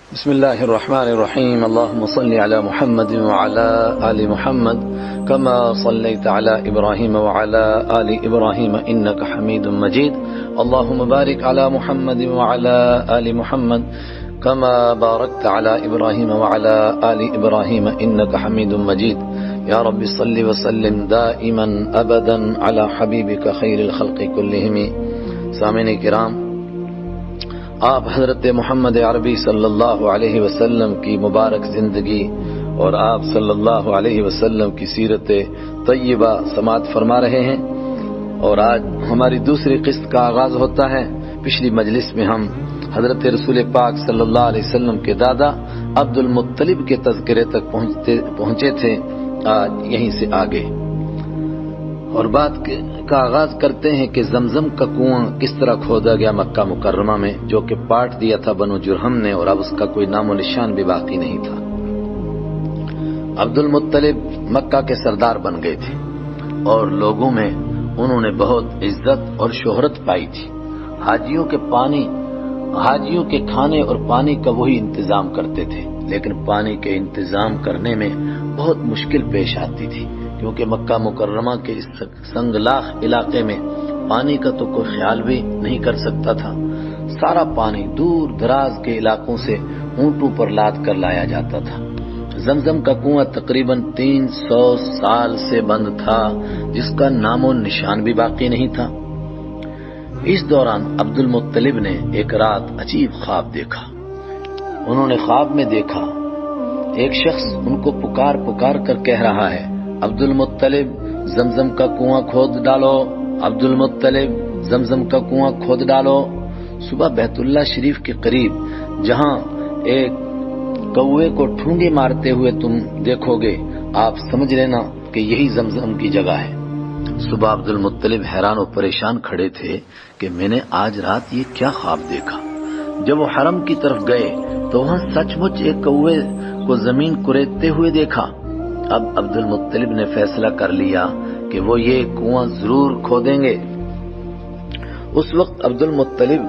بسم الله الرحمن الرحيم. اللهم صل على محمد وعلى آل محمد كما صليت على إبراهيم وعلى آل إبراهيم إنك حميد مجيد. اللهم بارك على محمد وعلى آل محمد كما باركت على إبراهيم وعلى آل إبراهيم إنك حميد مجيد. يا رب صل وسلم دائما أبدا على حبيبك خير الخلق كلهم. سامعین کرام، آپ حضرت محمد عربی صلی اللہ علیہ وسلم کی مبارک زندگی اور آپ صلی اللہ علیہ وسلم کی سیرت طیبہ سماعت فرما رہے ہیں، اور آج ہماری دوسری قسط کا آغاز ہوتا ہے۔ پچھلی مجلس میں ہم حضرت رسول پاک صلی اللہ علیہ وسلم کے دادا عبد المطلب کے تذکرے تک پہنچے تھے۔ آج یہیں سے آگے اور بات کا آغاز کرتے ہیں کہ زمزم کا کنواں کس طرح کھودا گیا مکہ مکرمہ میں، جو کہ پاٹ دیا تھا بنو جرہم نے، اور اب اس کا کوئی نام و نشان بھی باقی نہیں تھا۔ عبد المطلب مکہ کے سردار بن گئے تھے اور لوگوں میں انہوں نے بہت عزت اور شہرت پائی تھی۔ حاجیوں کے کھانے اور پانی کا وہی انتظام کرتے تھے، لیکن پانی کے انتظام کرنے میں بہت مشکل پیش آتی تھی، کیونکہ مکہ مکرمہ کے اس سنگلاخ علاقے میں پانی کا تو کوئی خیال بھی نہیں کر سکتا تھا۔ سارا پانی دور دراز کے علاقوں سے اونٹوں پر لاد کر لایا جاتا تھا۔ زمزم کا کنواں تقریباً 300 سال سے بند تھا، جس کا نام و نشان بھی باقی نہیں تھا۔ اس دوران عبد المطلب نے ایک رات عجیب خواب دیکھا۔ انہوں نے خواب میں دیکھا ایک شخص ان کو پکار کر کہہ رہا ہے، عبد المطلب زمزم کا کنواں کھود ڈالو، عبد المطلب زمزم کا کنواں کھود ڈالو۔ صبح بیت اللہ شریف کے قریب جہاں ایک کوے کو ٹھونگے مارتے ہوئے تم دیکھو گے، آپ سمجھ لینا کہ یہی زمزم کی جگہ ہے۔ صبح عبد المطلب حیران و پریشان کھڑے تھے کہ میں نے آج رات یہ کیا خواب دیکھا۔ جب وہ حرم کی طرف گئے تو وہاں سچ مچ ایک کوے کو زمین کریدتے ہوئے دیکھا۔ اب عبد المطلب نے فیصلہ کر لیا کہ وہ یہ کنواں ضرور کھودیں گے۔ اس وقت عبد المطلب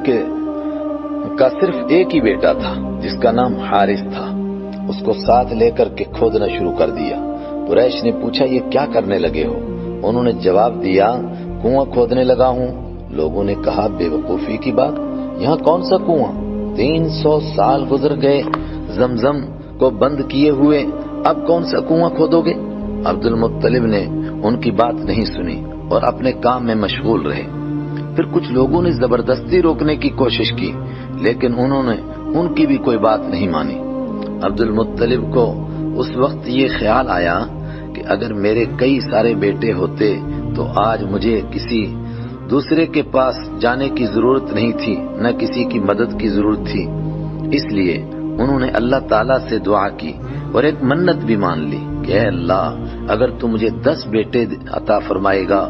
کا صرف ایک ہی بیٹا تھا، جس کا نام حارث تھا۔ اس کو ساتھ لے کر کے کھودنا شروع کر دیا۔ قریش نے پوچھا، یہ کیا کرنے لگے ہو؟ انہوں نے جواب دیا، کنواں کھودنے لگا ہوں۔ لوگوں نے کہا، بے وقوفی کی بات، یہاں کون سا کنواں؟ 300 سال گزر گئے زمزم کو بند کیے ہوئے، اب کون سا کنواں کھودو گے؟ عبد المطلب نے ان کی بات نہیں سنی اور اپنے کام میں مشغول رہے۔ پھر کچھ لوگوں نے زبردستی روکنے کی کوشش کی، لیکن انہوں نے ان کی بھی کوئی بات نہیں مانی۔ عبد المطلب کو اس وقت یہ خیال آیا کہ اگر میرے کئی سارے بیٹے ہوتے تو آج مجھے کسی دوسرے کے پاس جانے کی ضرورت نہیں تھی، نہ کسی کی مدد کی ضرورت تھی۔ اس لیے انہوں نے اللہ تعالیٰ سے دعا کی اور ایک منت بھی مان لی کہ اے اللہ، اگر تو مجھے 10 بیٹے عطا فرمائے گا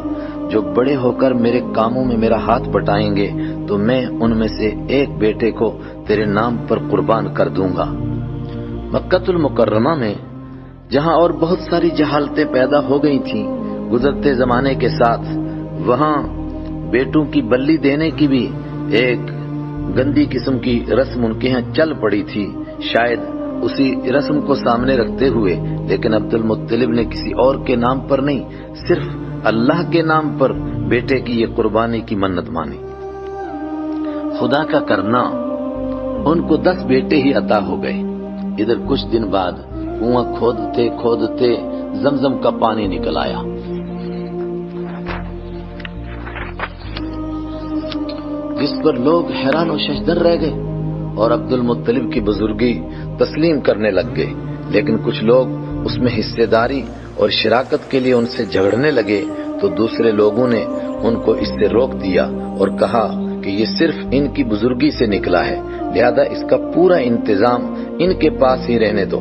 جو بڑے ہو کر میرے کاموں میں میرا ہاتھ بٹائیں گے، تو میں ان میں سے ایک بیٹے کو تیرے نام پر قربان کر دوں گا۔ مکہ المکرمہ میں جہاں اور بہت ساری جہالتیں پیدا ہو گئی تھیں گزرتے زمانے کے ساتھ، وہاں بیٹوں کی بلی دینے کی بھی ایک گندی قسم کی رسم ان کے ہاں چل پڑی تھی، شاید اسی رسم کو سامنے رکھتے ہوئے، لیکن عبد المطلب نے کسی اور کے نام پر نہیں، صرف اللہ کے نام پر بیٹے کی یہ قربانی کی منت مانی۔ خدا کا کرنا، ان کو 10 بیٹے ہی عطا ہو گئے۔ ادھر کچھ دن بعد کنواں کھودتے زمزم کا پانی نکل آیا۔ جس پر لوگ حیران و ششدر رہ گئے اور عبد المطلب کی بزرگی تسلیم کرنے لگ گئے، لیکن کچھ لوگ اس میں حصے داری اور شراکت کے لیے ان سے جھگڑنے لگے، تو دوسرے لوگوں نے ان کو اس سے روک دیا اور کہا کہ یہ صرف ان کی بزرگی سے نکلا ہے، لہذا اس کا پورا انتظام ان کے پاس ہی رہنے دو۔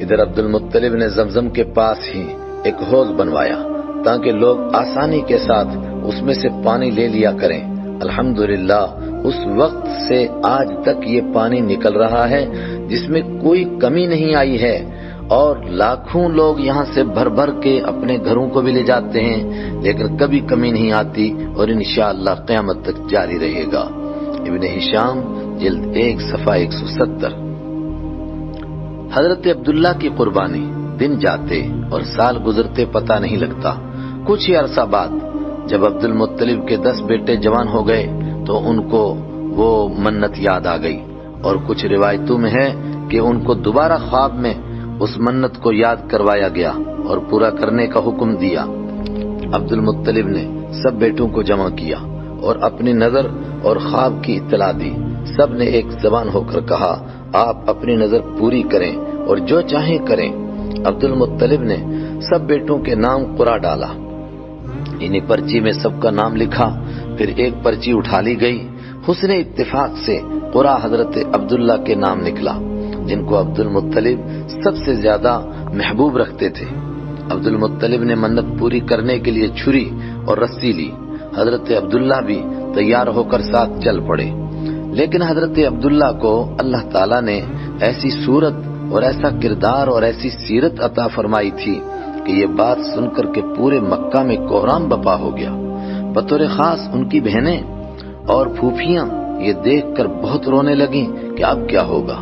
ادھر عبد المطلب نے زمزم کے پاس ہی ایک حوض بنوایا تاکہ لوگ آسانی کے ساتھ اس میں سے پانی لے لیا کریں۔ الحمدللہ اس وقت سے آج تک یہ پانی نکل رہا ہے، جس میں کوئی کمی نہیں آئی ہے، اور لاکھوں لوگ یہاں سے بھر کے اپنے گھروں کو بھی لے جاتے ہیں، لیکن کبھی کمی نہیں آتی، اور انشاءاللہ قیامت تک جاری رہے گا۔ ابن ہشام جلد 1 صفحہ 170۔ حضرت عبداللہ کی قربانی دن جاتے اور سال گزرتے پتہ نہیں لگتا۔ کچھ ہی عرصہ بعد جب عبد المطلب کے 10 بیٹے جوان ہو گئے تو ان کو وہ منت یاد آ گئی، اور کچھ روایتوں میں ہے کہ ان کو دوبارہ خواب میں اس منت کو یاد کروایا گیا اور پورا کرنے کا حکم دیا۔ عبد المطلب نے سب بیٹوں کو جمع کیا اور اپنی نظر اور خواب کی اطلاع دی۔ سب نے ایک زبان ہو کر کہا، آپ اپنی نظر پوری کریں اور جو چاہیں کریں۔ عبد المطلب نے سب بیٹوں کے نام قرعہ ڈالا، انہیں پرچی میں سب کا نام لکھا، پھر ایک پرچی اٹھا لی گئی۔ حسن اتفاق سے قرعہ حضرت عبداللہ کے نام نکلا، جن کو عبد المطلب سب سے زیادہ محبوب رکھتے تھے۔ عبد المطلب نے منت پوری کرنے کے لیے چھری اور رسی لی۔ حضرت عبداللہ بھی تیار ہو کر ساتھ چل پڑے، لیکن حضرت عبداللہ کو اللہ تعالیٰ نے ایسی صورت اور ایسا کردار اور ایسی سیرت عطا فرمائی تھی کہ یہ بات سن کر کے پورے مکہ میں کوہرام بپا ہو گیا۔ بطور خاص ان کی بہنیں اور پھوپھیاں یہ دیکھ کر بہت رونے لگیں کہ اب کیا ہوگا۔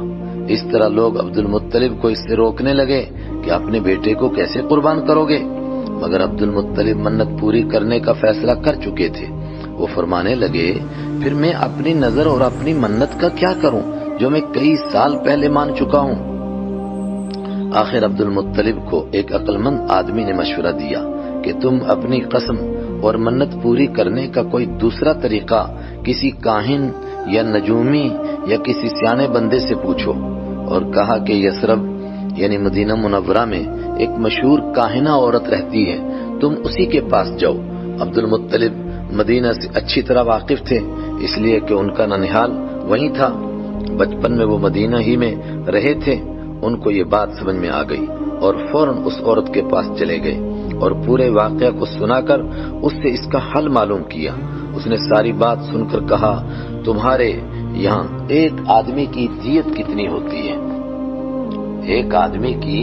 اس طرح لوگ عبد المطلب کو اس سے روکنے لگے کہ اپنے بیٹے کو کیسے قربان کرو گے، مگر عبد المطلب منت پوری کرنے کا فیصلہ کر چکے تھے۔ وہ فرمانے لگے، پھر میں اپنی نظر اور اپنی منت کا کیا کروں جو میں کئی سال پہلے مان چکا ہوں۔ آخر عبد المطلب کو ایک عقل مند آدمی نے مشورہ دیا کہ تم اپنی قسم اور منت پوری کرنے کا کوئی دوسرا طریقہ کسی کاہن یا نجومی یا کسی سیانے بندے سے پوچھو، اور کہا کہ یثرب یعنی مدینہ منورہ میں ایک مشہور کاہنہ عورت رہتی ہے، تم اسی کے پاس جاؤ۔ عبد المطلب مدینہ سے اچھی طرح واقف تھے، اس لیے کہ ان کا ننھال وہیں تھا، بچپن میں وہ مدینہ ہی میں رہے تھے۔ ان کو یہ بات سمجھ میں آ گئی اور فوراً اس عورت کے پاس چلے گئے اور پورے واقعہ کو سنا کر اس سے اس کا حل معلوم کیا۔ اس نے ساری بات سن کر کہا، تمہارے یہاں ایک آدمی کی دیت کتنی ہوتی ہے؟ ایک آدمی کی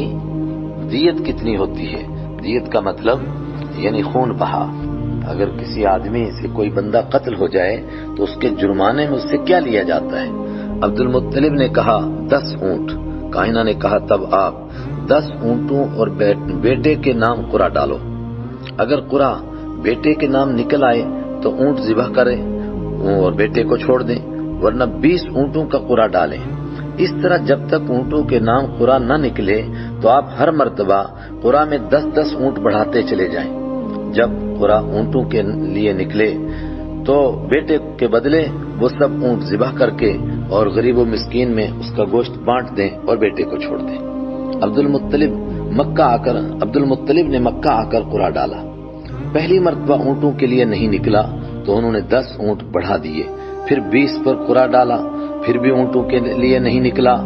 دیت کتنی ہوتی ہے؟ دیت کا مطلب یعنی خون بہا۔ اگر کسی آدمی سے کوئی بندہ قتل ہو جائے تو اس کے جرمانے میں اس سے کیا لیا جاتا ہے؟ عبد المطلب نے کہا 10 اونٹ۔ کائنہ نے کہا تب آپ 10 اونٹوں اور بیٹے کے نام قرعہ ڈالو، اگر قرعہ بیٹے کے نام نکل آئے تو اونٹ ذبح کریں اور بیٹے کو چھوڑ دیں، ورنہ 20 اونٹوں کا قرعہ ڈالیں۔ اس طرح جب تک اونٹوں کے نام قرعہ نہ نکلے تو آپ ہر مرتبہ قرعہ میں 10 اونٹ بڑھاتے چلے جائیں۔ جب قرعہ اونٹوں کے لیے نکلے تو بیٹے کے بدلے وہ سب اونٹ ذبح کر کے اور غریب و مسکین میں اس کا گوشت بانٹ دیں اور بیٹے کو چھوڑ دیں۔ عبد المطلب نے مکہ آ کر قرعہ ڈالا۔ پہلی مرتبہ اونٹوں کے لیے نہیں نکلا تو انہوں نے 10 اونٹ بڑھا دیے، پھر 20 پر قرعہ ڈالا، پھر بھی اونٹوں کے لیے نہیں نکلا۔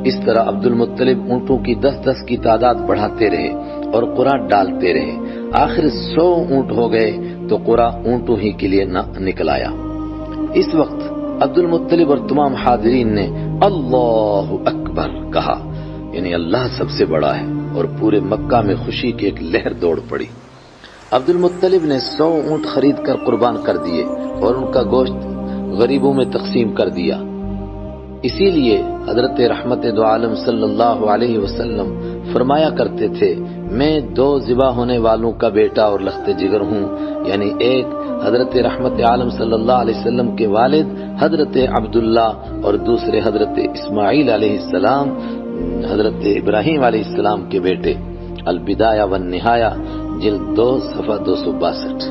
اس طرح عبد المطلب اونٹوں کی 10 کی تعداد بڑھاتے رہے اور قرعہ ڈالتے رہے۔ آخر 100 اونٹ ہو گئے تو قرعہ اونٹوں ہی کے لیے نکل آیا۔ اس وقت عبد المطلب اور تمام حاضرین نے اللہ اکبر کہا، یعنی اللہ سب سے بڑا ہے، اور پورے مکہ میں خوشی کی ایک لہر دوڑ پڑی۔ عبد المطلب نے 100 اونٹ خرید کر قربان کر دیے اور ان کا گوشت غریبوں میں تقسیم کر دیا۔ اسی لیے حضرت رحمت دو عالم صلی اللہ علیہ وسلم فرمایا کرتے تھے، میں 2 ذبح ہونے والوں کا بیٹا اور لخت جگر ہوں، یعنی ایک حضرت رحمت عالم صلی اللہ علیہ وسلم کے والد حضرت عبداللہ اور دوسرے حضرت اسماعیل علیہ السلام حضرت ابراہیم علیہ السلام کے بیٹے۔ البدایہ والنہایہ جلد 2 صفحہ 262۔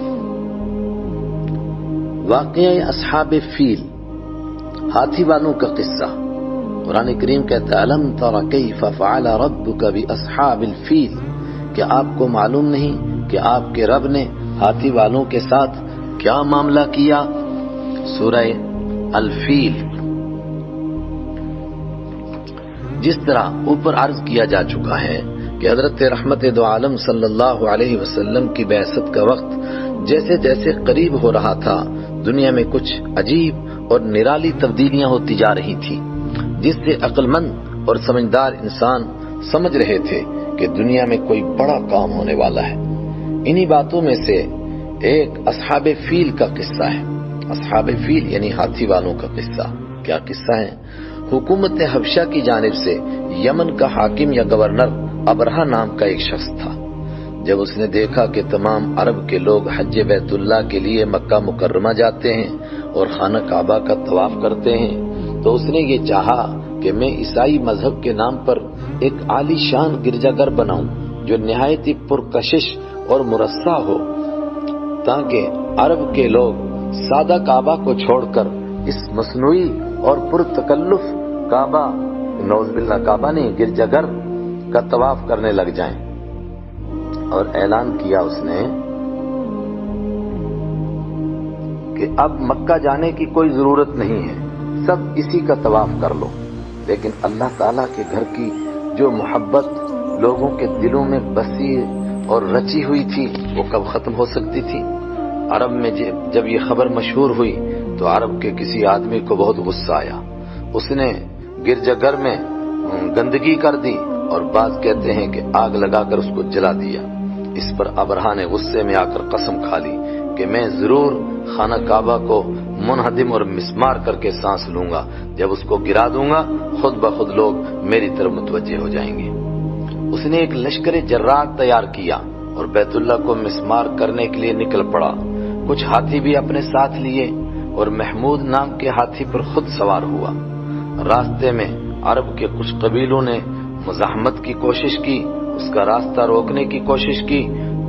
واقعہ اصحاب فیل، ہاتھی والوں کا قصہ۔ قرآن کریم کہتا ہے الم تر کیف فعل ربک باصحاب الفیل، کہ آپ کو معلوم نہیں کہ آپ کے رب نے ہاتھی والوں کے ساتھ کیا معاملہ کیا؟ سورہ الفیل۔ جس طرح اوپر عرض کیا جا چکا ہے کہ حضرت رحمت دو عالم صلی اللہ علیہ وسلم کی بعثت کا وقت جیسے جیسے قریب ہو رہا تھا، دنیا میں کچھ عجیب اور نرالی تبدیلیاں ہوتی جا رہی تھیں، جس سے عقل مند اور سمجھدار انسان سمجھ رہے تھے کہ دنیا میں کوئی بڑا کام ہونے والا ہے۔ انہی باتوں میں سے ایک اصحاب فیل کا قصہ ہے۔ اصحاب فیل یعنی ہاتھی والوں کا قصہ۔ کیا قصہ ہے؟ حکومت حبشہ کی جانب سے یمن کا حاکم یا گورنر ابرہہ نام کا ایک شخص تھا۔ جب اس نے دیکھا کہ تمام عرب کے لوگ حج بیت اللہ کے لیے مکہ مکرمہ جاتے ہیں اور خانہ کعبہ کا طواف کرتے ہیں، تو اس نے یہ چاہا کہ میں عیسائی مذہب کے نام پر ایک عالی شان گرجا گھر بناؤں جو نہایت ہی پرکشش اور مرصع ہو، تاکہ عرب کے لوگ سادہ کعبہ کو چھوڑ کر اس مصنوعی اور پرتکلف کعبہ، نعوذ باللہ کعبہ نہیں گرجا گھر کا طواف کرنے لگ جائیں۔ اور اعلان کیا اس نے کہ اب مکہ جانے کی کوئی ضرورت نہیں ہے، سب اسی کا طواف کر لو۔ لیکن اللہ تعالیٰ کے گھر کی جو محبت لوگوں کے دلوں میں بسی اور رچی ہوئی تھی وہ کب ختم ہو سکتی تھی؟ عرب میں جب یہ خبر مشہور ہوئی تو عرب کے کسی آدمی کو بہت غصہ آیا، اس نے گرجا گھر میں گندگی کر دی اور بعض کہتے ہیں کہ آگ لگا کر اس کو جلا دیا۔ اس پر ابرہہ نے غصے میں آ کر قسم کھا لی کہ میں ضرور خانہ کعبہ کو منہدم اور مسمار کر کے سانس لوں گا، جب اس کو گرا دوں گا خود بخود لوگ میری طرف متوجہ ہو جائیں گے۔ اس نے ایک لشکر جرار تیار کیا اور بیت اللہ کو مسمار کرنے کے لیے نکل پڑا۔ کچھ ہاتھی بھی اپنے ساتھ لیے اور محمود نام کے ہاتھی پر خود سوار ہوا۔ راستے میں عرب کے کچھ قبیلوں نے مزاحمت کی کوشش کی، اس کا راستہ روکنے کی کوشش کی،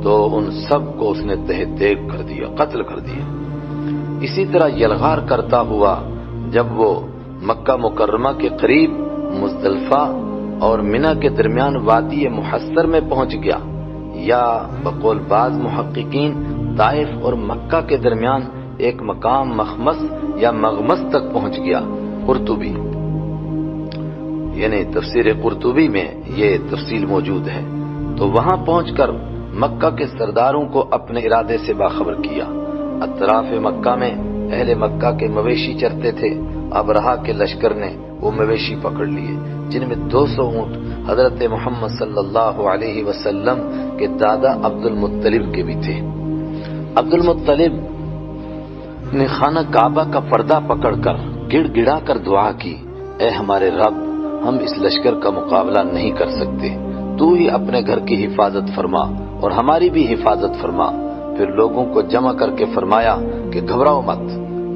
تو ان سب کو اس نے تہہ دیگ کر دیا، قتل کر دیا۔ اسی طرح یلغار کرتا ہوا جب وہ مکہ مکرمہ کے قریب مزدلفہ اور منی کے درمیان وادی محصر میں پہنچ گیا، یا بقول بعض محققین طائف اور مکہ کے درمیان ایک مقام مخمس یا مغمس تک پہنچ گیا۔ قرطبی یعنی تفسیر قرطبی میں یہ تفصیل موجود ہے۔ تو وہاں پہنچ کر مکہ کے سرداروں کو اپنے ارادے سے باخبر کیا۔ اطراف مکہ میں اہل مکہ کے مویشی چرتے تھے، ابرہہ کے لشکر نے وہ مویشی پکڑ لیے، جن میں 200 اونٹ حضرت محمد صلی اللہ علیہ وسلم کے دادا عبد المطلب کے بھی تھے۔ عبد المطلب نے خانہ کعبہ کا پردہ پکڑ کر گڑ گڑا کر دعا کی، اے ہمارے رب، ہم اس لشکر کا مقابلہ نہیں کر سکتے، تو ہی اپنے گھر کی حفاظت فرما اور ہماری بھی حفاظت فرما۔ پھر لوگوں کو جمع کر کے فرمایا کہ گھبراؤ مت،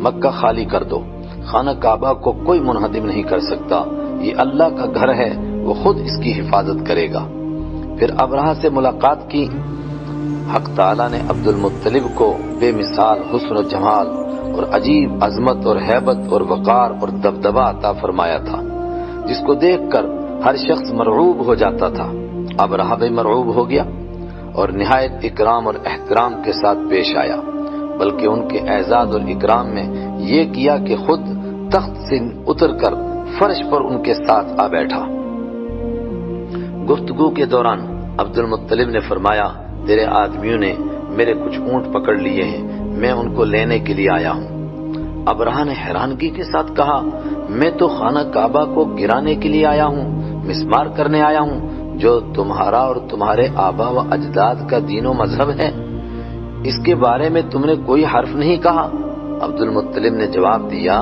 مکہ خالی کر دو، خانہ کعبہ کو کوئی منہدم نہیں کر سکتا، یہ اللہ کا گھر ہے، وہ خود اس کی حفاظت کرے گا۔ پھر ابرہہ سے ملاقات کی۔ حق تعالیٰ نے عبد المطلب کو بے مثال حسن و جمال اور عجیب عظمت اور ہیبت اور وقار اور دبدبہ عطا فرمایا تھا، جس کو دیکھ کر ہر شخص مرعوب ہو جاتا تھا۔ ابرہہ بھی مرعوب ہو گیا اور نہایت اکرام اور احترام کے ساتھ پیش آیا، بلکہ ان کے اعزاز اور اکرام میں یہ کیا کہ خود تخت سے اتر کر فرش پر ان کے ساتھ آ بیٹھا۔ گفتگو کے دوران عبد المطلب نے فرمایا، تیرے آدمیوں نے میرے کچھ اونٹ پکڑ لیے ہیں، میں ان کو لینے کے لیے آیا ہوں۔ ابرہہ نے حیرانگی کے ساتھ کہا، میں تو خانہ کعبہ کو گرانے کے لیے آیا ہوں، مسمار کرنے آیا ہوں، جو تمہارا اور تمہارے آبا و اجداد کا دین و مذہب ہے، اس کے بارے میں تم نے کوئی حرف نہیں کہا۔ عبد المطلب نے جواب دیا،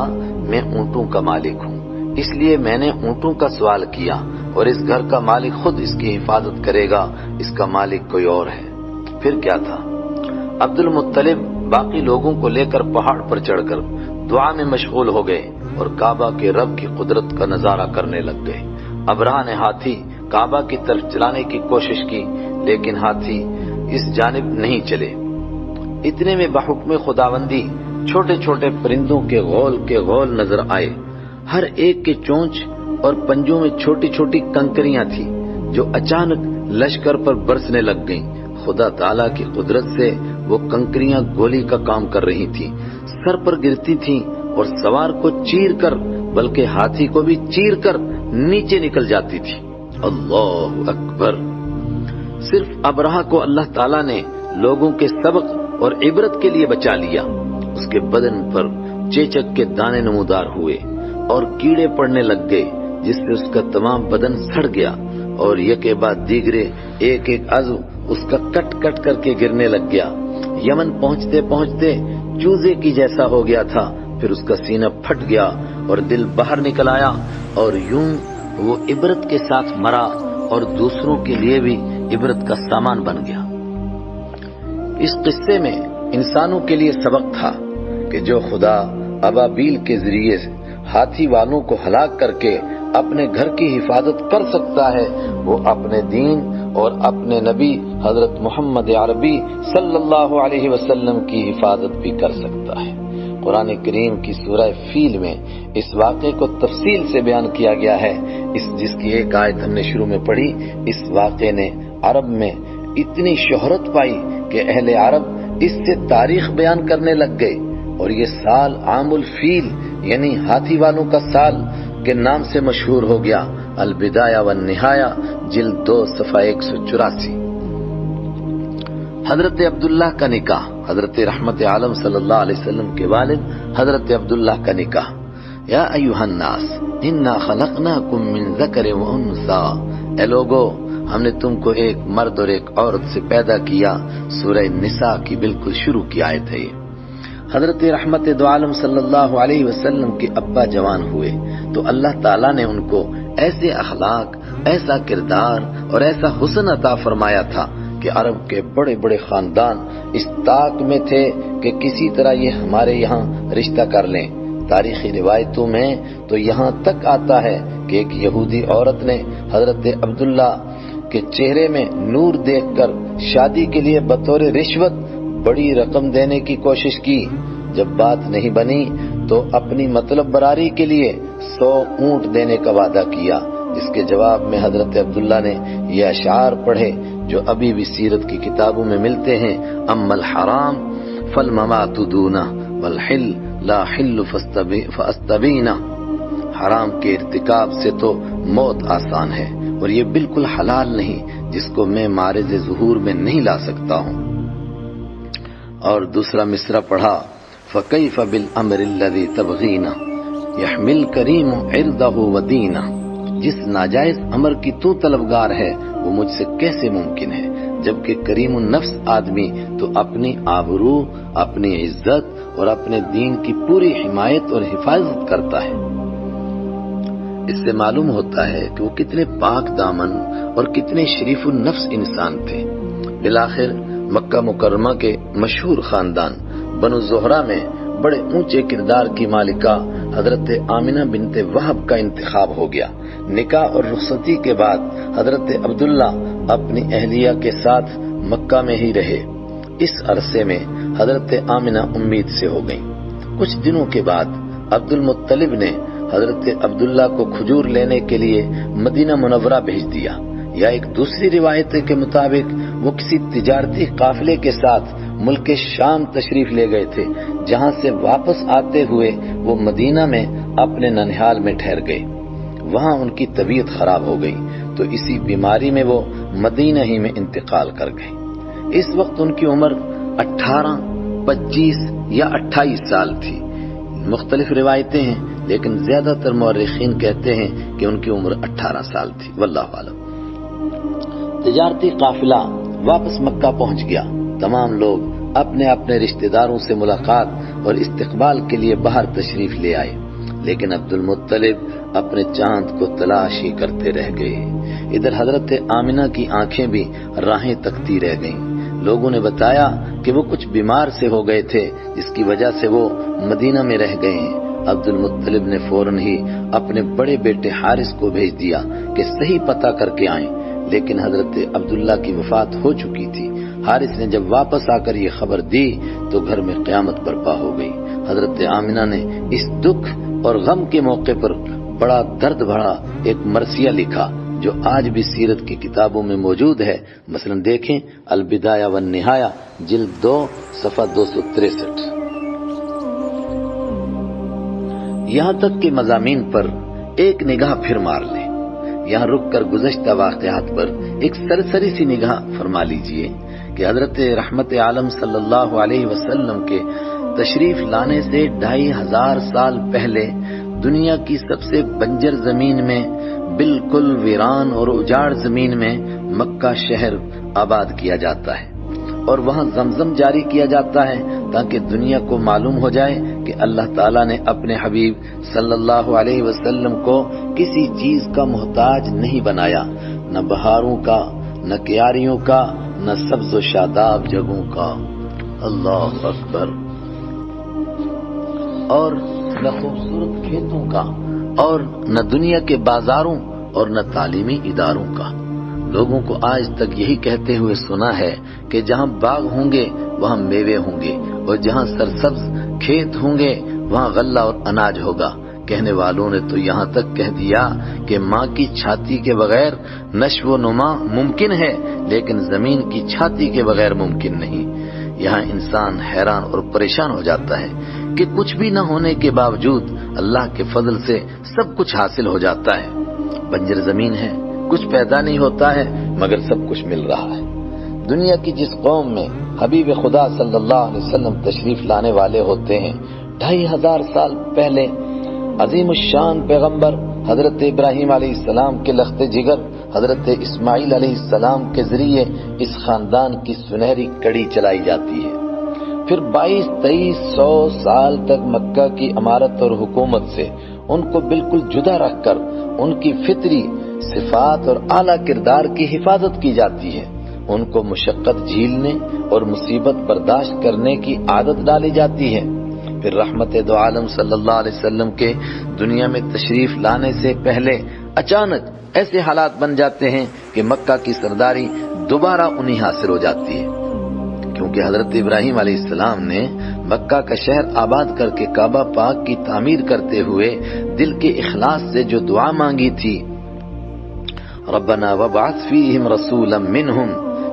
میں اونٹوں کا مالک ہوں، اس لیے میں نے اونٹوں کا سوال کیا، اور اس گھر کا مالک خود اس کی حفاظت کرے گا، اس کا مالک کوئی اور ہے۔ پھر کیا تھا، عبد المطلب باقی لوگوں کو لے کر پہاڑ پر چڑھ کر دعا میں مشغول ہو گئے اور کعبہ کے رب کی قدرت کا نظارہ کرنے لگ گئے۔ ابرہہ نے ہاتھی کعبہ کی طرف چلانے کی کوشش کی، لیکن ہاتھی اس جانب نہیں چلے۔ اتنے میں بحکم خداوندی چھوٹے چھوٹے پرندوں کے غول نظر آئے، ہر ایک کے چونچ اور پنجوں میں چھوٹی چھوٹی کنکریاں تھیں جو اچانک لشکر پر برسنے لگ گئیں۔ خدا تعالیٰ کی قدرت سے وہ کنکریاں گولی کا کام کر رہی تھیں، سر پر گرتی تھیں اور سوار کو چیر کر بلکہ ہاتھی کو بھی چیر کر نیچے نکل جاتی تھی۔ اللہ اکبر! صرف ابرہہ کو اللہ تعالیٰ نے لوگوں کے سبق اور عبرت کے لیے بچا لیا۔ اس کے بدن پر چیچک کے دانے نمودار ہوئے اور کیڑے پڑنے لگ گئے، جس سے اس کا تمام بدن سڑ گیا اور یکے بعد دیگرے ایک ایک عضو اس کا کٹ کٹ کر کے گرنے لگ گیا۔ یمن پہنچتے پہنچتے چوزے کی جیسا ہو گیا تھا، پھر اس کا سینہ پھٹ گیا اور دل باہر نکل آیا اور یوں وہ عبرت کے ساتھ مرا اور دوسروں کے لیے بھی عبرت کا سامان بن گیا۔ اس قصے میں انسانوں کے لیے سبق تھا کہ جو خدا ابابیل کے ذریعے ہاتھی والوں کو ہلاک کر کے اپنے گھر کی حفاظت کر سکتا ہے، وہ اپنے دین اور اپنے نبی حضرت محمد عربی صلی اللہ علیہ وسلم کی حفاظت بھی کر سکتا ہے۔ قرآن کریم کی سورہ فیل میں اس واقعے کو تفصیل سے بیان کیا گیا ہے، جس کی ایک آیت ہم نے شروع میں پڑھی۔ اس واقعے نے عرب میں اتنی شہرت پائی کہ اہل عرب اس سے تاریخ بیان کرنے لگ گئے، اور یہ سال عام الفیل یعنی ہاتھی والوں کا سال کے نام سے مشہور ہو گیا۔ البدایہ والنہایہ جلد 2 صفحہ 184۔ حضرت عبداللہ کا نکاح، حضرت رحمت عالم صلی اللہ علیہ وسلم کے والد حضرت عبداللہ کا نکاح۔ یا ایھا الناس انا خلقناکم من ذکر و انثی، اے لوگو ہم نے تم کو ایک مرد اور ایک عورت سے پیدا کیا۔ سورہ نساء کی بالکل شروع کی آیت ہے یہ۔ حضرت رحمت دو عالم صلی اللہ علیہ وسلم کے ابا جوان ہوئے تو اللہ تعالیٰ نے ان کو ایسے اخلاق، ایسا کردار اور ایسا حسن عطا فرمایا تھا کہ عرب کے بڑے بڑے خاندان اس طاق میں تھے کہ کسی طرح یہ ہمارے یہاں رشتہ کر لیں۔ تاریخی روایتوں میں تو یہاں تک آتا ہے کہ ایک یہودی عورت نے حضرت عبداللہ کے چہرے میں نور دیکھ کر شادی کے لیے بطور رشوت بڑی رقم دینے کی کوشش کی۔ جب بات نہیں بنی تو اپنی مطلب براری کے لیے 100 اونٹ دینے کا وعدہ کیا، جس کے جواب میں حضرت عبداللہ نے یہ اشعار پڑھے جو ابھی بھی سیرت کی کتابوں میں ملتے ہیں: اما الحرام فالممات دونہ والحل لا حل فاستبینہ، حرام کے ارتکاب سے تو موت آسان ہے اور یہ بالکل حلال نہیں جس کو میں معرض ظہور میں نہیں لا سکتا ہوں۔ اور دوسرا مصرع پڑھا: فَكَيْفَ بِالْأَمْرِ الَّذِي تَبْغِينَ يَحْمِلْ كَرِيمُ عِرْضَهُ وَدِينَ، جس ناجائز امر کی تو طلبگار ہے وہ مجھ سے کیسے ممکن ہے، جبکہ کریم النفس آدمی تو اپنی آبرو، اپنی عزت اور اپنے دین کی پوری حمایت اور حفاظت کرتا ہے۔ اس سے معلوم ہوتا ہے کہ وہ کتنے پاک دامن اور کتنے شریف النفس انسان تھے۔ بالآخر مکہ مکرمہ کے مشہور خاندان بنو زہرہ میں بڑے اونچے کردار کی مالکہ حضرت آمنہ بنت وہب کا انتخاب ہو گیا۔ نکاح اور رخصتی کے بعد حضرت عبداللہ اپنی اہلیہ کے ساتھ مکہ میں ہی رہے۔ اس عرصے میں حضرت آمنہ امید سے ہو گئیں۔ کچھ دنوں کے بعد عبد المطلب نے حضرت عبداللہ کو کھجور لینے کے لیے مدینہ منورہ بھیج دیا، یا ایک دوسری روایت کے مطابق وہ کسی تجارتی قافلے کے ساتھ ملک شام تشریف لے گئے تھے، جہاں سے واپس آتے ہوئے وہ مدینہ میں اپنے ننہال میں ٹھہر گئے۔ وہاں ان کی طبیعت خراب ہو گئی تو اسی بیماری میں وہ مدینہ ہی میں انتقال کر گئے۔ اس وقت ان کی عمر 18، 25 یا 28 سال تھی۔ مختلف روایتیں ہیں لیکن زیادہ تر مورخین کہتے ہیں کہ ان کی عمر 18 سال تھی، واللہ اعلم۔ تجارتی قافلہ واپس مکہ پہنچ گیا۔ تمام لوگ اپنے اپنے رشتہ داروں سے ملاقات اور استقبال کے لیے باہر تشریف لے آئے، لیکن عبد المطلب اپنے چاند کو تلاش ہی کرتے رہ گئے۔ ادھر حضرت آمنہ کی آنکھیں بھی راہیں تکتی رہ گئیں۔ لوگوں نے بتایا کہ وہ کچھ بیمار سے ہو گئے تھے، جس کی وجہ سے وہ مدینہ میں رہ گئے ہیں۔ عبد المطلب نے فوراً ہی اپنے بڑے بیٹے حارث کو بھیج دیا کہ صحیح پتہ کر کے آئیں، لیکن حضرت عبداللہ کی وفات ہو چکی تھی۔ حارث نے جب واپس آ کر یہ خبر دی تو گھر میں قیامت برپا ہو گئی۔ حضرت آمنہ نے اس دکھ اور غم کے موقع پر بڑا درد بھرا ایک مرثیہ لکھا جو آج بھی سیرت کی کتابوں میں موجود ہے۔ مثلا دیکھیں البدایہ والنہایہ جلد 2 صفحہ 263۔ یہاں تک کہ مضامین پر ایک نگاہ پھر مار لیں۔ یہاں رک کر گزشتہ واقعات پر ایک سرسری سی نگاہ فرما لیجئے کہ حضرت رحمت عالم صلی اللہ علیہ وسلم کے تشریف لانے سے 2500 سال پہلے دنیا کی سب سے بنجر زمین میں، بالکل ویران اور اجاڑ زمین میں مکہ شہر آباد کیا جاتا ہے، اور وہاں زمزم جاری کیا جاتا ہے تاکہ دنیا کو معلوم ہو جائے کہ اللہ تعالیٰ نے اپنے حبیب صلی اللہ علیہ وسلم کو کسی چیز کا محتاج نہیں بنایا، نہ بہاروں کا، نہ کیاریوں کا، نہ سبز و شاداب جگہوں کا، اللہ اکبر، اور نہ خوبصورت کھیتوں کا، اور نہ دنیا کے بازاروں اور نہ تعلیمی اداروں کا۔ لوگوں کو آج تک یہی کہتے ہوئے سنا ہے کہ جہاں باغ ہوں گے وہاں میوے ہوں گے، اور جہاں سرسبز کھیت ہوں گے وہاں غلہ اور اناج ہوگا۔ کہنے والوں نے تو یہاں تک کہہ دیا کہ ماں کی چھاتی کے بغیر نشو و نما ممکن ہے، لیکن زمین کی چھاتی کے بغیر ممکن نہیں۔ یہاں انسان حیران اور پریشان ہو جاتا ہے کہ کچھ بھی نہ ہونے کے باوجود اللہ کے فضل سے سب کچھ حاصل ہو جاتا ہے۔ بنجر زمین ہے، کچھ پیدا نہیں ہوتا ہے، مگر سب کچھ مل رہا ہے۔ دنیا کی جس قوم میں حبیب خدا صلی اللہ علیہ وسلم تشریف لانے والے ہوتے ہیں، 2500 سال پہلے عظیم الشان پیغمبر حضرت ابراہیم علیہ السلام کے لخت جگر حضرت اسماعیل علیہ السلام کے ذریعے اس خاندان کی سنہری کڑی چلائی جاتی ہے۔ پھر 2200 سال تک مکہ کی عمارت اور حکومت سے ان کو بالکل جدا رکھ کر ان کی فطری صفات اور اعلیٰ کردار کی حفاظت کی جاتی ہے۔ ان کو مشقت جھیلنے اور مصیبت برداشت کرنے کی عادت ڈالی جاتی ہے۔ پھر رحمت دو عالم صلی اللہ علیہ وسلم کے دنیا میں تشریف لانے سے پہلے اچانک ایسے حالات بن جاتے ہیں کہ مکہ کی سرداری دوبارہ انہیں حاصل ہو جاتی ہے، کیونکہ حضرت ابراہیم علیہ السلام نے مکہ کا شہر آباد کر کے کعبہ پاک کی تعمیر کرتے ہوئے دل کے اخلاص سے جو دعا مانگی تھی، ربنا وابعث فیہم رسولا منہم،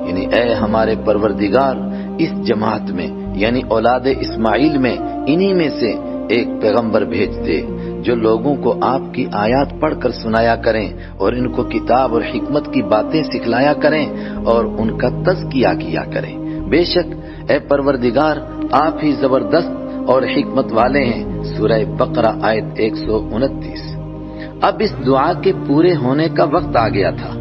یعنی اے ہمارے پروردگار اس جماعت میں یعنی اولاد اسماعیل میں انہی میں سے ایک پیغمبر بھیج دے جو لوگوں کو آپ کی آیات پڑھ کر سنایا کریں اور ان کو کتاب اور حکمت کی باتیں سکھلایا کریں اور ان کا تزکیہ کیا کریں۔ بے شک اے پروردگار آپ ہی زبردست اور حکمت والے ہیں۔ سورہ بقرہ آیت 129۔ اب اس دعا کے پورے ہونے کا وقت آ گیا تھا۔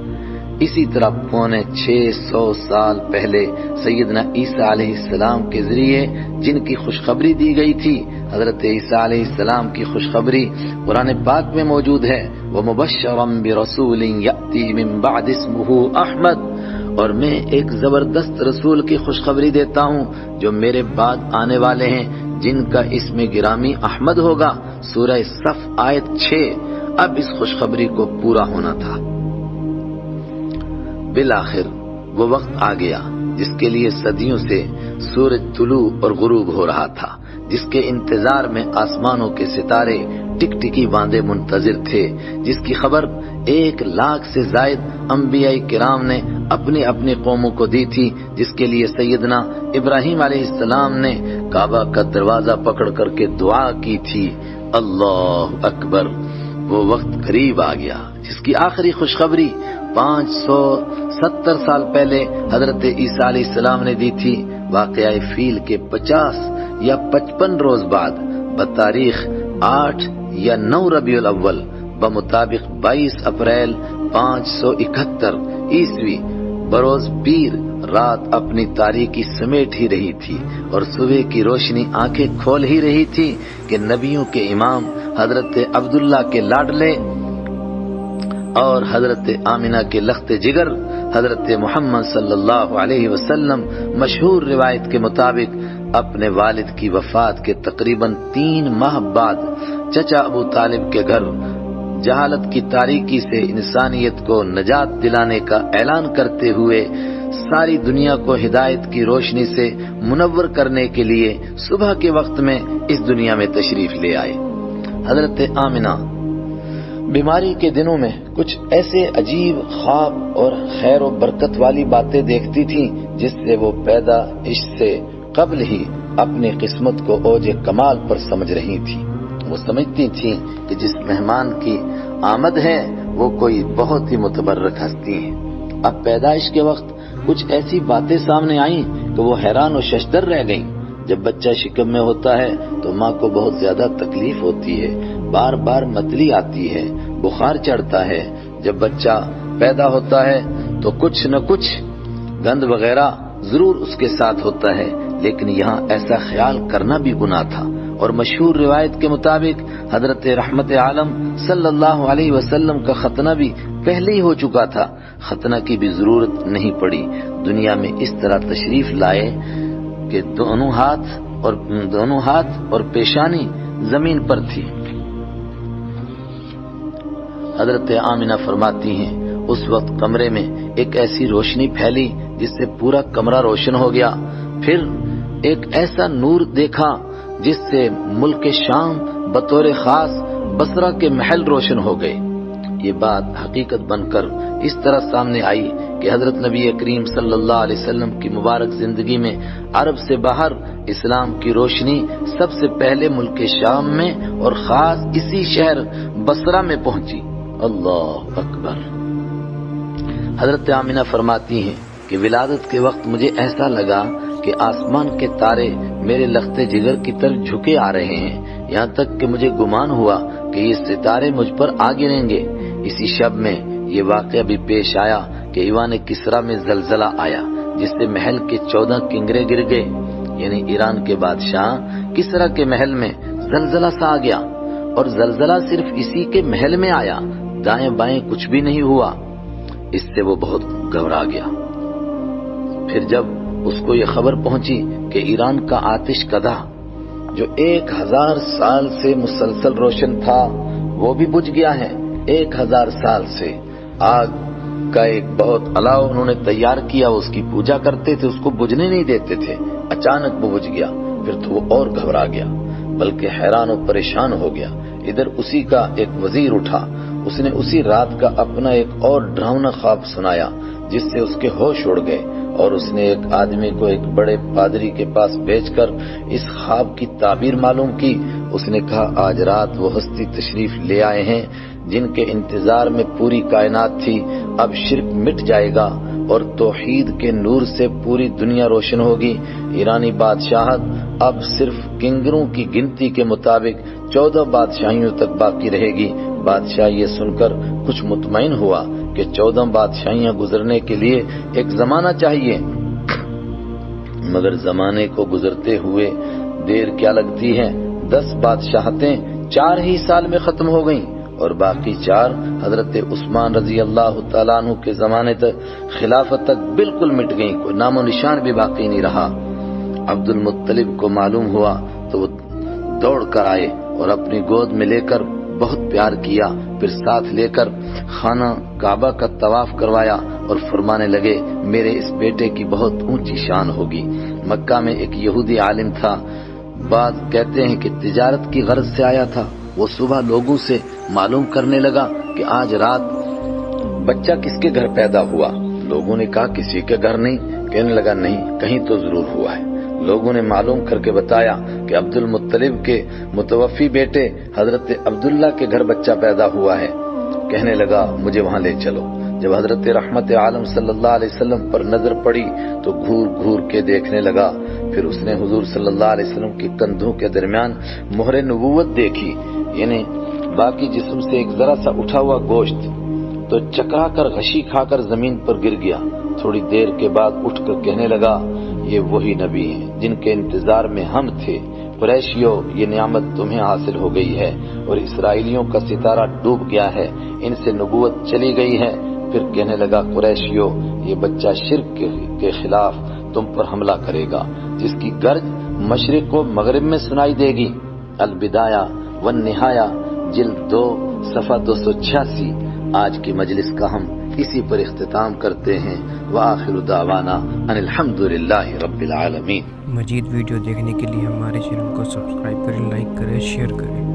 اسی طرح 650 سال پہلے سیدنا عیسیٰ علیہ السلام کے ذریعے جن کی خوشخبری دی گئی تھی، حضرت عیسیٰ علیہ السلام کی خوشخبری قرآن پاک میں موجود ہے، وَمُبَشَّرًا بِرَسُولٍ يَأْتِي مِن بَعْدِ اسْمُهُ احمد، اور میں ایک زبردست رسول کی خوشخبری دیتا ہوں جو میرے بعد آنے والے ہیں جن کا اسم گرامی احمد ہوگا۔ سورہ صف آیت 6۔ اب اس خوشخبری کو پورا ہونا تھا۔ بالآخر وہ وقت آ گیا جس کے لیے صدیوں سے سورج طلوع اور غروب ہو رہا تھا، جس کے انتظار میں آسمانوں کے ستارے ٹک ٹکی باندھے منتظر تھے، جس کی خبر 1,00,000 سے زائد انبیاء کرام نے اپنی اپنی قوموں کو دی تھی، جس کے لیے سیدنا ابراہیم علیہ السلام نے کعبہ کا دروازہ پکڑ کر کے دعا کی تھی، اللہ اکبر۔ وہ وقت قریب آ گیا جس کی آخری خوشخبری 570 سال پہلے حضرت عیسیٰ علیہ السلام نے دی تھی۔ واقعہ فیل کے 50 یا 55 روز بعد بتاریخ 8 یا 9 ربیع الاول بمطابق 22 اپریل 571 عیسوی بروز پیر رات اپنی تاریکی سمیٹ ہی رہی تھی اور صبح کی روشنی آنکھیں کھول ہی رہی تھی کہ نبیوں کے امام حضرت عبداللہ کے لاڈلے اور حضرت آمنہ کے لخت جگر حضرت محمد صلی اللہ علیہ وسلم مشہور روایت کے مطابق اپنے والد کی وفات کے تقریباً 3 ماہ بعد چچا ابو طالب کے گھر جہالت کی تاریکی سے انسانیت کو نجات دلانے کا اعلان کرتے ہوئے ساری دنیا کو ہدایت کی روشنی سے منور کرنے کے لیے صبح کے وقت میں اس دنیا میں تشریف لے آئے۔ حضرت آمنہ بیماری کے دنوں میں کچھ ایسے عجیب خواب اور خیر و برکت والی باتیں دیکھتی تھیں جس سے وہ پیدائش سے قبل ہی اپنی قسمت کو اوج کمال پر سمجھ رہی تھی۔ وہ سمجھتی تھیں کہ جس مہمان کی آمد ہے وہ کوئی بہت ہی متبرک ہستی ہے۔ اب پیدائش کے وقت کچھ ایسی باتیں سامنے آئیں کہ وہ حیران و ششدر رہ گئیں۔ جب بچہ شکم میں ہوتا ہے تو ماں کو بہت زیادہ تکلیف ہوتی ہے، بار بار متلی آتی ہے، بخار چڑھتا ہے۔ جب بچہ پیدا ہوتا ہے تو کچھ نہ کچھ گند وغیرہ ضرور اس کے ساتھ ہوتا ہے، لیکن یہاں ایسا خیال کرنا بھی گناہ تھا۔ اور مشہور روایت کے مطابق حضرت رحمت عالم صلی اللہ علیہ وسلم کا ختنہ بھی پہلے ہی ہو چکا تھا، ختنہ کی بھی ضرورت نہیں پڑی۔ دنیا میں اس طرح تشریف لائے کہ دونوں ہاتھ اور پیشانی زمین پر تھی۔ حضرت آمنہ فرماتی ہیں اس وقت کمرے میں ایک ایسی روشنی پھیلی جس سے پورا کمرہ روشن ہو گیا، پھر ایک ایسا نور دیکھا جس سے ملک شام بطور خاص بصرہ کے محل روشن ہو گئے۔ یہ بات حقیقت بن کر اس طرح سامنے آئی کہ حضرت نبی کریم صلی اللہ علیہ وسلم کی مبارک زندگی میں عرب سے باہر اسلام کی روشنی سب سے پہلے ملک شام میں اور خاص اسی شہر بصرہ میں پہنچی۔ اللہ اکبر۔ حضرت آمنہ فرماتی ہیں کہ ولادت کے وقت مجھے ایسا لگا کہ آسمان کے تارے میرے لخت جگر کی طرف جھکے آ رہے ہیں، یہاں تک کہ مجھے گمان ہوا کہ یہ ستارے مجھ پر آ گریں گے۔ اسی شب میں یہ واقعہ بھی پیش آیا کہ ایوان کسریٰ میں زلزلہ آیا جس سے محل کے 14 کنگرے گر گئے، یعنی ایران کے بادشاہ کسریٰ کے محل میں زلزلہ سا آ گیا، اور زلزلہ صرف اسی کے محل میں آیا، دائیں بائیں کچھ بھی نہیں ہوا۔ اس سے وہ بہت گھبرا گیا۔ پھر جب اس کو یہ خبر پہنچی کہ ایران کا آتش کدہ جو 1000 سال سے مسلسل روشن تھا وہ بھی بجھ گیا ہے۔ 1000 سال سے آگ کا ایک بہت الاؤ انہوں نے تیار کیا، اس کی پوجا کرتے تھے، اس کو بجھنے نہیں دیتے تھے، اچانک وہ بجھ گیا۔ پھر تو وہ اور گھبرا گیا، بلکہ حیران و پریشان ہو گیا۔ ادھر اسی کا ایک وزیر اٹھا، اس نے اسی رات کا اپنا ایک اور ڈراؤنا خواب سنایا جس سے اس کے ہوش اڑ گئے، اور اس نے ایک آدمی کو ایک بڑے پادری کے پاس بھیج کر اس خواب کی تعبیر معلوم کی۔ اس نے کہا آج رات وہ ہستی تشریف لے آئے ہیں جن کے انتظار میں پوری کائنات تھی، اب شرک مٹ جائے گا اور توحید کے نور سے پوری دنیا روشن ہوگی۔ ایرانی بادشاہت اب صرف کنگروں کی گنتی کے مطابق 14 بادشاہیوں تک باقی رہے گی۔ بادشاہ یہ سن کر کچھ مطمئن ہوا کہ 14 بادشاہیاں گزرنے کے لیے ایک زمانہ چاہیے، مگر زمانے کو گزرتے ہوئے دیر کیا لگتی ہے۔ 10 بادشاہتیں 4 ہی سال میں ختم ہو گئیں، اور باقی 4 حضرت عثمان رضی اللہ تعالیٰ عنہ کے زمانے تک خلافت تک بالکل مٹ گئیں، کوئی نام و نشان بھی باقی نہیں رہا۔ عبد المطلب کو معلوم ہوا تو وہ دوڑ کر آئے اور اپنی گود میں لے کر بہت پیار کیا، پھر ساتھ لے کر خانہ کعبہ کا طواف کروایا اور فرمانے لگے میرے اس بیٹے کی بہت اونچی شان ہوگی۔ مکہ میں ایک یہودی عالم تھا، بعض کہتے ہیں کہ تجارت کی غرض سے آیا تھا۔ وہ صبح لوگوں سے معلوم کرنے لگا کہ آج رات بچہ کس کے گھر پیدا ہوا۔ لوگوں نے کہا کسی کے گھر نہیں، کہنے لگا نہیں کہیں تو ضرور ہوا ہے۔ لوگوں نے معلوم کر کے بتایا کہ عبد المطلب کے متوفی بیٹے حضرت عبداللہ کے گھر بچہ پیدا ہوا ہے۔ کہنے لگا مجھے وہاں لے چلو۔ جب حضرت رحمت عالم صلی اللہ علیہ وسلم پر نظر پڑی تو گھور گھور کے دیکھنے لگا، پھر اس نے حضور صلی اللہ علیہ وسلم کے کندھوں کے درمیان مہر نبوت دیکھی، یعنی باقی جسم سے ایک ذرا سا اٹھا ہوا گوشت، تو چکرا کر غشی کھا کر زمین پر گر گیا۔ تھوڑی دیر کے بعد اٹھ کر کہنے لگا یہ وہی نبی ہیں جن کے انتظار میں ہم تھے۔ قریشیو یہ نعمت تمہیں حاصل ہو گئی ہے، اور اسرائیلیوں کا ستارہ ڈوب گیا ہے، ان سے نبوت چلی گئی ہے۔ پھر کہنے لگا قریشیو یہ بچہ شرک کے خلاف تم پر حملہ کرے گا، جس کی گرج مشرق و مغرب میں سنائی دے گی۔ البدایہ والنہایہ جلد 2 صفحہ 286۔ آج کی مجلس کا ہم اسی پر اختتام کرتے ہیں۔ وآخر دعوانا ان الحمدللہ رب العالمین۔ مزید ویڈیو دیکھنے کے لیے ہمارے چینل کو سبسکرائب کریں، لائک کریں، شیئر کریں۔